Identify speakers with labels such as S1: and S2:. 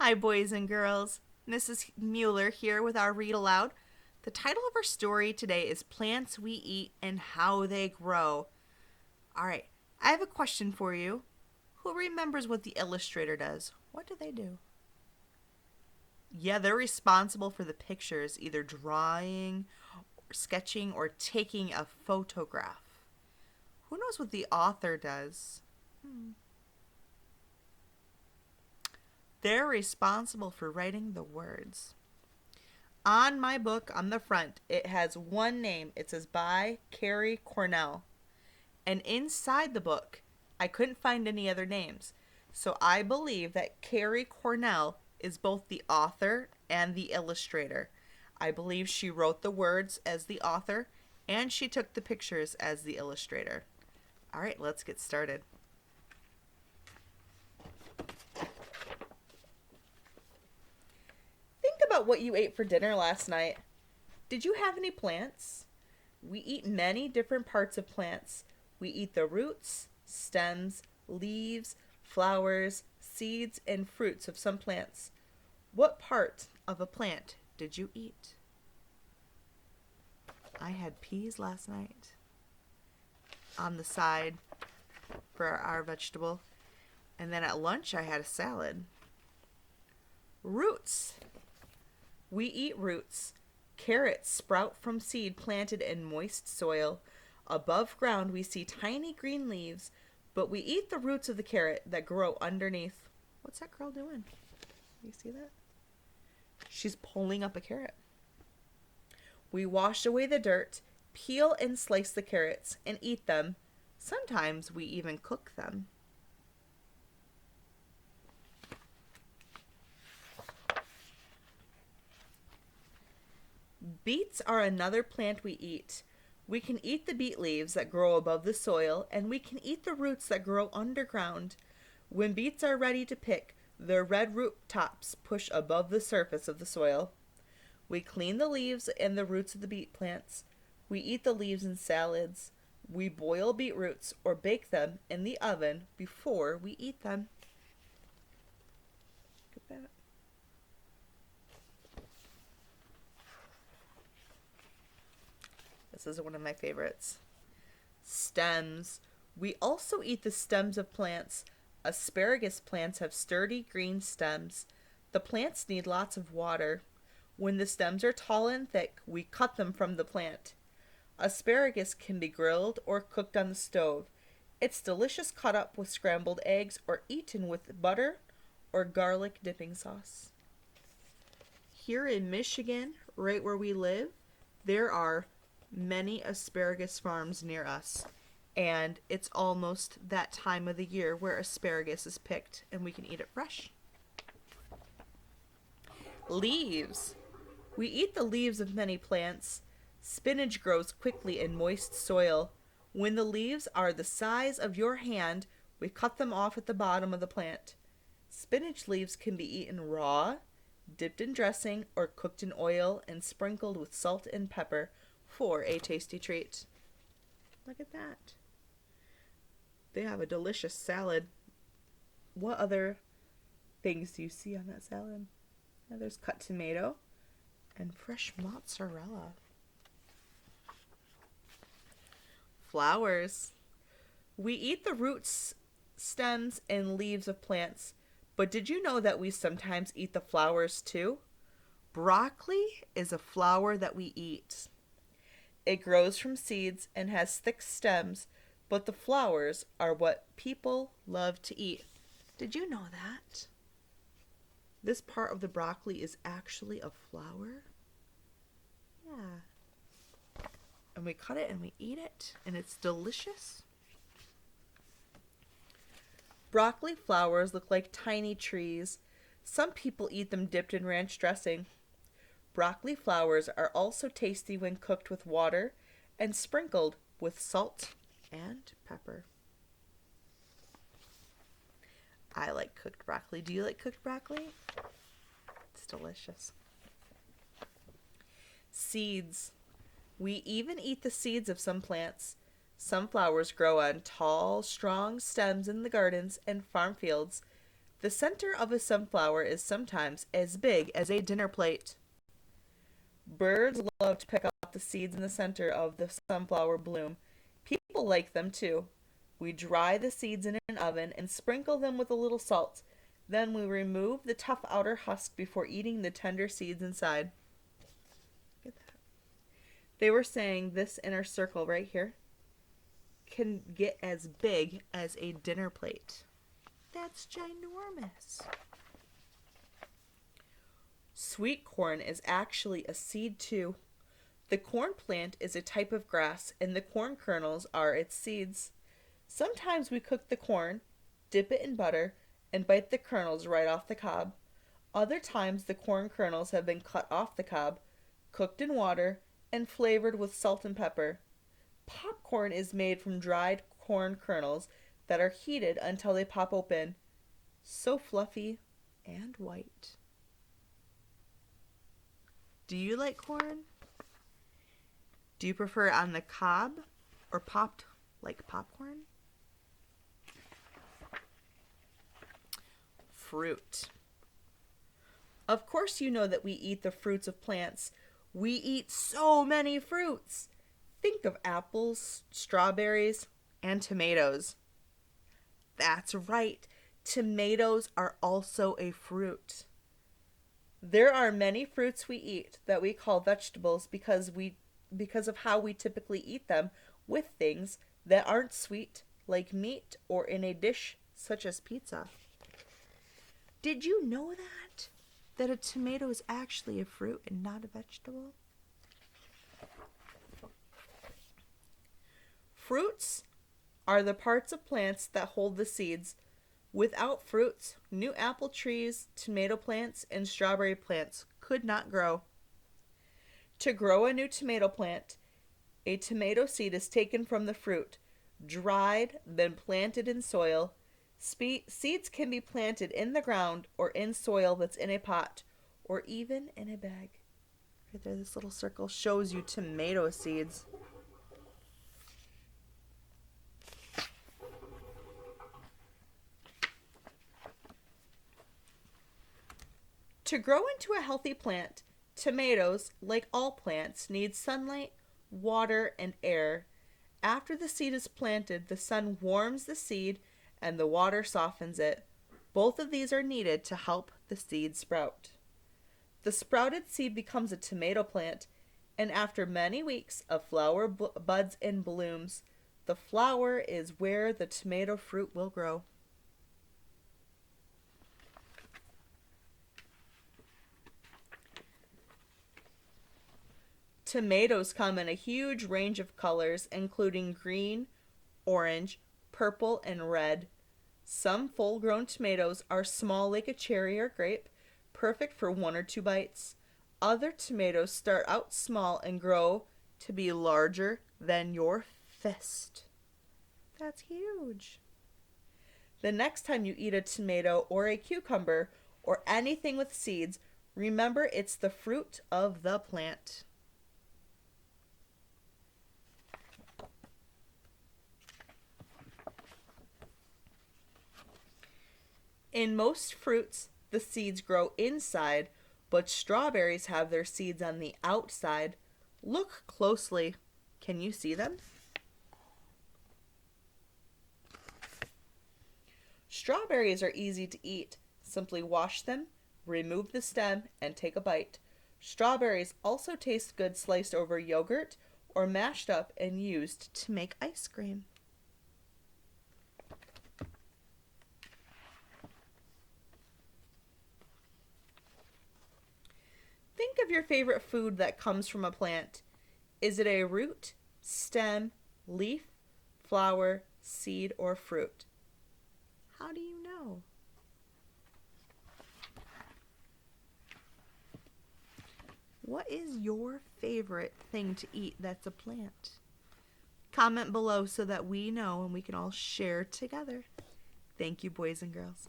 S1: Hi, boys and girls. Mrs. Mueller here with our Read Aloud. The title of our story today is Plants We Eat and How They Grow. All right, I have a question for you. Who remembers what the illustrator does? What do they do? Yeah, they're responsible for the pictures, either drawing, or sketching, or taking a photograph. Who knows what the author does? They're responsible for writing the words. On my book, on the front, it has one name. It says by Carrie Cornell. And inside the book, I couldn't find any other names. So I believe that Carrie Cornell is both the author and the illustrator. I believe she wrote the words as the author and she took the pictures as the illustrator. All right, let's get started. Think about what you ate for dinner last night. Did you have any plants? We eat many different parts of plants. We eat the roots, stems, leaves, flowers, seeds, and fruits of some plants. What part of a plant did you eat? I had peas last night on the side for our vegetable. And then at lunch, I had a salad. Roots. We eat roots. Carrots sprout from seed planted in moist soil. Above ground, we see tiny green leaves, but we eat the roots of the carrot that grow underneath. What's that girl doing? You see that? She's pulling up a carrot. We wash away the dirt, peel and slice the carrots, and eat them. Sometimes we even cook them. Beets are another plant we eat. We can eat the beet leaves that grow above the soil, and we can eat the roots that grow underground. When beets are ready to pick, their red root tops push above the surface of the soil. We clean the leaves and the roots of the beet plants. We eat the leaves in salads. We boil beetroots or bake them in the oven before we eat them. Look at that. This is one of my favorites. Stems. We also eat the stems of plants. Asparagus plants have sturdy green stems. The plants need lots of water. When the stems are tall and thick, we cut them from the plant. Asparagus can be grilled or cooked on the stove. It's delicious cut up with scrambled eggs or eaten with butter or garlic dipping sauce. Here in Michigan, right where we live, there are many asparagus farms near us. And it's almost that time of the year where asparagus is picked and we can eat it fresh. Leaves. We eat the leaves of many plants. Spinach grows quickly in moist soil. When the leaves are the size of your hand, we cut them off at the bottom of the plant. Spinach leaves can be eaten raw, dipped in dressing, or cooked in oil and sprinkled with salt and pepper for a tasty treat. Look at that. They have a delicious salad. What other things do you see on that salad? Yeah, there's cut tomato and fresh mozzarella. Flowers. We eat the roots, stems, and leaves of plants, but did you know that we sometimes eat the flowers too? Broccoli is a flower that we eat. It grows from seeds and has thick stems, but the flowers are what people love to eat. Did you know that? This part of the broccoli is actually a flower? Yeah. And we cut it and we eat it, and it's delicious. Broccoli flowers look like tiny trees. Some people eat them dipped in ranch dressing. Broccoli flowers are also tasty when cooked with water and sprinkled with salt and pepper. I like cooked broccoli. Do you like cooked broccoli? It's delicious. Seeds. We even eat the seeds of some plants. Some flowers grow on tall, strong stems in the gardens and farm fields. The center of a sunflower is sometimes as big as a dinner plate. Birds love to pick out the seeds in the center of the sunflower bloom. People like them too. We dry the seeds in an oven and sprinkle them with a little salt. Then we remove the tough outer husk before eating the tender seeds inside. Look at that. They were saying this inner circle right here can get as big as a dinner plate. That's ginormous. Sweet corn is actually a seed too. The corn plant is a type of grass, and the corn kernels are its seeds. Sometimes we cook the corn, dip it in butter, and bite the kernels right off the cob. Other times the corn kernels have been cut off the cob, cooked in water, and flavored with salt and pepper. Popcorn is made from dried corn kernels that are heated until they pop open. So fluffy and white. Do you like corn? Do you prefer it on the cob or popped like popcorn? Fruit. Of course you know that we eat the fruits of plants. We eat so many fruits. Think of apples, strawberries, and tomatoes. That's right. Tomatoes are also a fruit. There are many fruits we eat that we call vegetables because of how we typically eat them with things that aren't sweet, like meat, or in a dish such as pizza. Did you know that? That a tomato is actually a fruit and not a vegetable? Fruits are the parts of plants that hold the seeds. Without fruits, new apple trees, tomato plants, and strawberry plants could not grow. To grow a new tomato plant, a tomato seed is taken from the fruit, dried, then planted in soil. Seeds can be planted in the ground or in soil that's in a pot or even in a bag. Right there, this little circle shows you tomato seeds. To grow into a healthy plant, tomatoes, like all plants, need sunlight, water, and air. After the seed is planted, the sun warms the seed and the water softens it. Both of these are needed to help the seed sprout. The sprouted seed becomes a tomato plant, and after many weeks of flower buds and blooms, the flower is where the tomato fruit will grow. Tomatoes come in a huge range of colors, including green, orange, purple, and red. Some full-grown tomatoes are small like a cherry or grape, perfect for 1 or 2 bites. Other tomatoes start out small and grow to be larger than your fist. That's huge. The next time you eat a tomato or a cucumber or anything with seeds, remember it's the fruit of the plant. In most fruits, the seeds grow inside, but strawberries have their seeds on the outside. Look closely. Can you see them? Strawberries are easy to eat. Simply wash them, remove the stem, and take a bite. Strawberries also taste good sliced over yogurt or mashed up and used to make ice cream. Think of your favorite food that comes from a plant. Is it a root, stem, leaf, flower, seed, or fruit? How do you know? What is your favorite thing to eat that's a plant? Comment below so that we know and we can all share together. Thank you, boys and girls.